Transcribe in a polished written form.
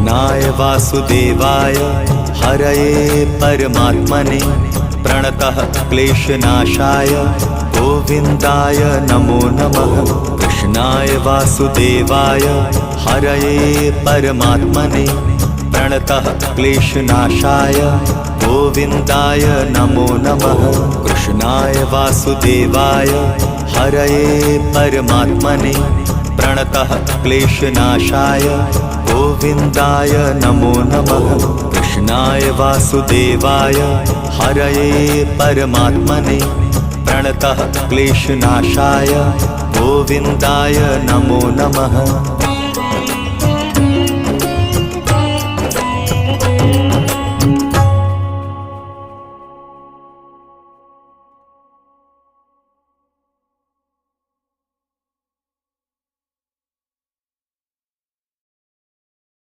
कृष्णाय वासुदेवाय हरये परमात्मने प्रणतः क्लेशनाशाय गोविन्दाय नमो नमः। कृष्णाय वासुदेवाय हरये परमात्मने प्रणतः क्लेशनाशाय गोविन्दाय नमो नमः। कृष्णाय वासुदेवाय हरये परमात्मने प्रणतः क्लेशनाशाय गोविन्दाय नमो नमः। कृष्णाय वासुदेवाय हरये परमात्मने प्रणतः क्लेशनाशाय गोविन्दाय नमो नमः।